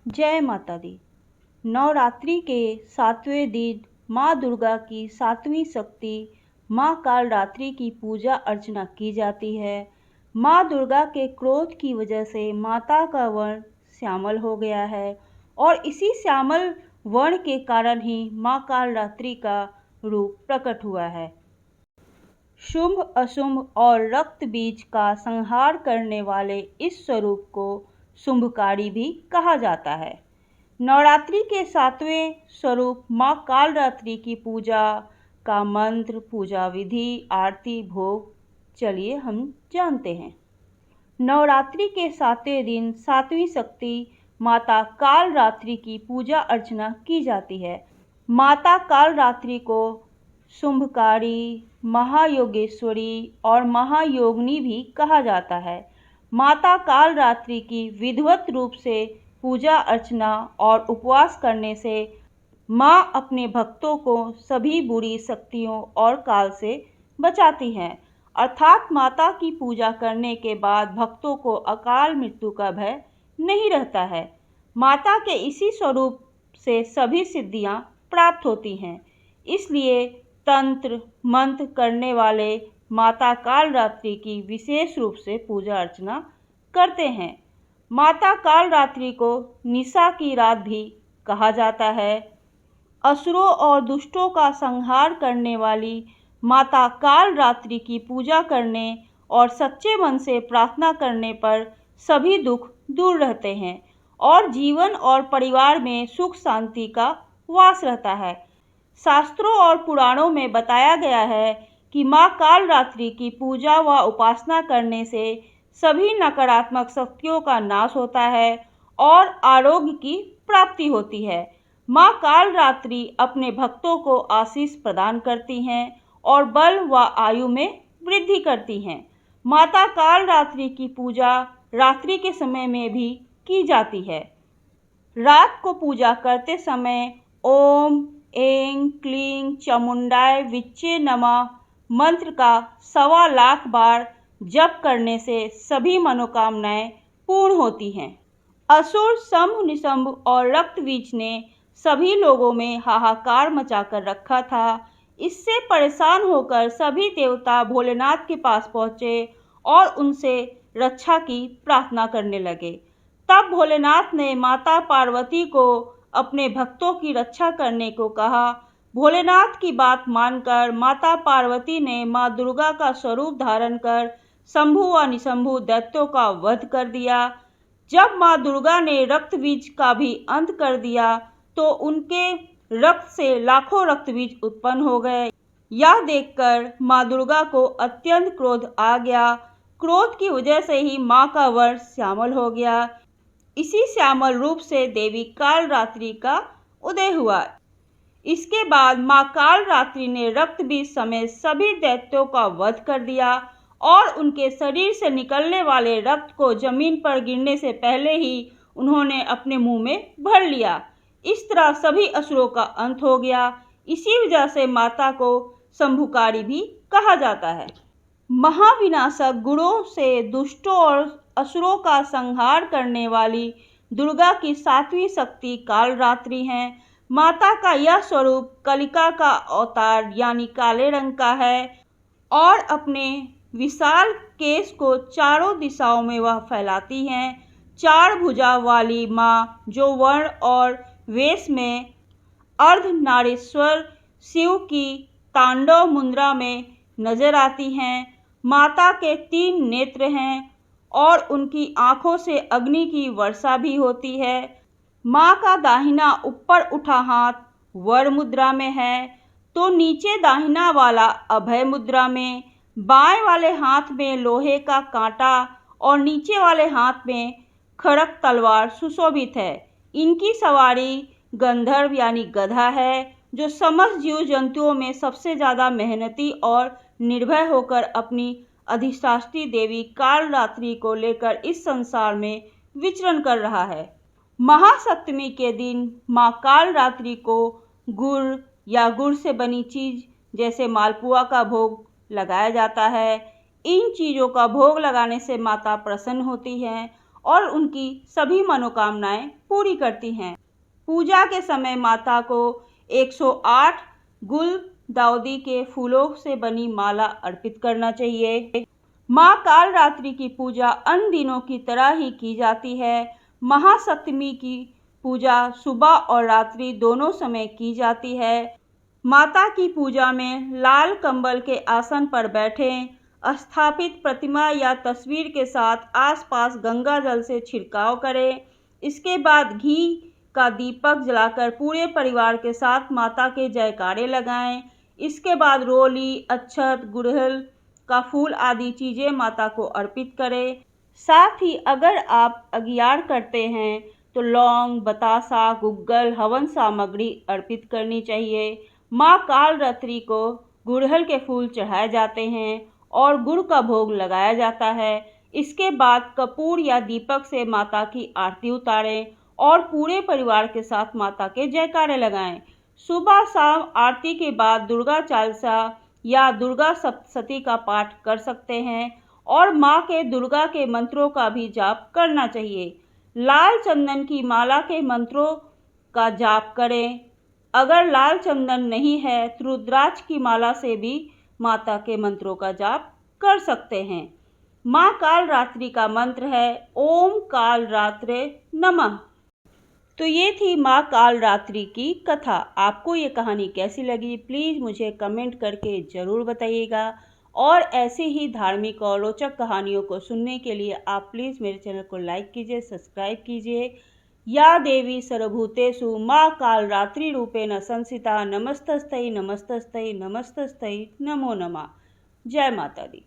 जय माता दी। नवरात्रि के 7वें दिन माँ दुर्गा की 7वीं शक्ति माँ कालरात्रि की पूजा अर्चना की जाती है। माँ दुर्गा के क्रोध की वजह से माता का वर्ण श्यामल हो गया है और इसी श्यामल वर्ण के कारण ही माँ कालरात्रि का रूप प्रकट हुआ है। शुंभ अशुंभ और रक्त बीज का संहार करने वाले इस स्वरूप को शुंभकारी भी कहा जाता है। नवरात्रि के 7वें स्वरूप माँ कालरात्रि की पूजा का मंत्र, पूजा विधि, आरती, भोग चलिए हम जानते हैं। नवरात्रि के 7वें दिन 7वीं शक्ति माता कालरात्रि की पूजा अर्चना की जाती है। माता कालरात्रि को शुंभकारी, महायोगेश्वरी और महायोगिनी भी कहा जाता है। माता कालरात्रि की विधिवत रूप से पूजा अर्चना और उपवास करने से माँ अपने भक्तों को सभी बुरी शक्तियों और काल से बचाती हैं, अर्थात माता की पूजा करने के बाद भक्तों को अकाल मृत्यु का भय नहीं रहता है। माता के इसी स्वरूप से सभी सिद्धियां प्राप्त होती हैं, इसलिए तंत्र मंत्र करने वाले माता कालरात्रि की विशेष रूप से पूजा अर्चना करते हैं। माता कालरात्रि को निशा की रात भी कहा जाता है। असुरों और दुष्टों का संहार करने वाली माता कालरात्रि की पूजा करने और सच्चे मन से प्रार्थना करने पर सभी दुख दूर रहते हैं और जीवन और परिवार में सुख शांति का वास रहता है। शास्त्रों और पुराणों में बताया गया है कि माँ कालरात्रि की पूजा व उपासना करने से सभी नकारात्मक शक्तियों का नाश होता है और आरोग्य की प्राप्ति होती है। माँ कालरात्रि अपने भक्तों को आशीष प्रदान करती हैं और बल व आयु में वृद्धि करती हैं। माता कालरात्रि की पूजा रात्रि के समय में भी की जाती है। रात को पूजा करते समय ओम ऐं क्लीं चामुंडाय विच्चे नमः मंत्र का 1.25 लाख बार जप करने से सभी मनोकामनाएं पूर्ण होती हैं। असुर शंभ निशंभ और रक्तबीज ने सभी लोगों में हाहाकार मचाकर रखा था। इससे परेशान होकर सभी देवता भोलेनाथ के पास पहुँचे और उनसे रक्षा की प्रार्थना करने लगे। तब भोलेनाथ ने माता पार्वती को अपने भक्तों की रक्षा करने को कहा। भोलेनाथ की बात मानकर माता पार्वती ने माँ दुर्गा का स्वरूप धारण कर शंभु व निशंभु दैत्यों का वध कर दिया। जब माँ दुर्गा ने रक्तबीज का भी अंत कर दिया तो उनके रक्त से लाखों रक्तबीज उत्पन्न हो गए। यह देखकर माँ दुर्गा को अत्यंत क्रोध आ गया। क्रोध की वजह से ही माँ का वर्ण श्यामल हो गया। इसी श्यामल रूप से देवी कालरात्रि का उदय हुआ। इसके बाद माँ कालरात्रि ने रक्तबीज समेत सभी दैत्यों का वध कर दिया और उनके शरीर से निकलने वाले रक्त को जमीन पर गिरने से पहले ही उन्होंने अपने मुंह में भर लिया। इस तरह सभी असुरों का अंत हो गया। इसी वजह से माता को शंभुकारी भी कहा जाता है। महाविनाशक गुणों से दुष्टों और असुरों का संहार करने वाली दुर्गा की 7वीं शक्ति कालरात्रि है। माता का यह स्वरूप कलिका का अवतार यानी काले रंग का है और अपने विशाल केश को चारों दिशाओं में वह फैलाती हैं। 4 भुजा वाली माँ जो वर्ण और वेश में अर्धनारीश्वर शिव की तांडव मुद्रा में नजर आती हैं। माता के 3 नेत्र हैं और उनकी आंखों से अग्नि की वर्षा भी होती है। माँ का दाहिना ऊपर उठा हाथ वर मुद्रा में है तो नीचे दाहिना वाला अभय मुद्रा में, बाएं वाले हाथ में लोहे का कांटा और नीचे वाले हाथ में खड़ग तलवार सुशोभित है। इनकी सवारी गंधर्व यानी गधा है जो समस्त जीव जंतुओं में सबसे ज़्यादा मेहनती और निर्भय होकर अपनी अधिष्ठात्री देवी कालरात्रि को लेकर इस संसार में विचरण कर रहा है। महासप्तमी के दिन माँ कालरात्रि को गुड़ या गुड़ से बनी चीज जैसे मालपुआ का भोग लगाया जाता है। इन चीज़ों का भोग लगाने से माता प्रसन्न होती हैं और उनकी सभी मनोकामनाएं पूरी करती हैं। पूजा के समय माता को 108 गुलदाउदी के फूलों से बनी माला अर्पित करना चाहिए। माँ कालरात्रि की पूजा अन्य दिनों की तरह ही की जाती है। महासप्तमी की पूजा सुबह और रात्रि दोनों समय की जाती है। माता की पूजा में लाल कंबल के आसन पर बैठें, स्थापित प्रतिमा या तस्वीर के साथ आसपास गंगा जल से छिड़काव करें। इसके बाद घी का दीपक जलाकर पूरे परिवार के साथ माता के जयकारे लगाएं। इसके बाद रोली, अक्षत, गुड़हल का फूल आदि चीज़ें माता को अर्पित करें। साथ ही अगर आप अगियार करते हैं तो लौंग, बतासा, गुग्गल, हवन सामग्री अर्पित करनी चाहिए। माँ कालरात्रि को गुड़हल के फूल चढ़ाए जाते हैं और गुड़ का भोग लगाया जाता है। इसके बाद कपूर या दीपक से माता की आरती उतारें और पूरे परिवार के साथ माता के जयकारे लगाएं। सुबह शाम आरती के बाद दुर्गा चालीसा या दुर्गा सप्तशती का पाठ कर सकते हैं और माँ के दुर्गा के मंत्रों का भी जाप करना चाहिए। लाल चंदन की माला के मंत्रों का जाप करें। अगर लाल चंदन नहीं है तो रुद्राक्ष की माला से भी माता के मंत्रों का जाप कर सकते हैं। माँ कालरात्रि का मंत्र है ओम कालरात्रे नमः। तो ये थी माँ कालरात्रि की कथा। आपको ये कहानी कैसी लगी प्लीज़ मुझे कमेंट करके ज़रूर बताइएगा। और ऐसे ही धार्मिक और रोचक कहानियों को सुनने के लिए आप प्लीज़ मेरे चैनल को लाइक कीजिए, सब्सक्राइब कीजिए। या देवी सर्वभूतेषु माँ कालरात्रि रूपेण संस्थिता नमस्तस्तै नमस्तस्तै नमस्तस्तै नमो नमः। जय माता दी।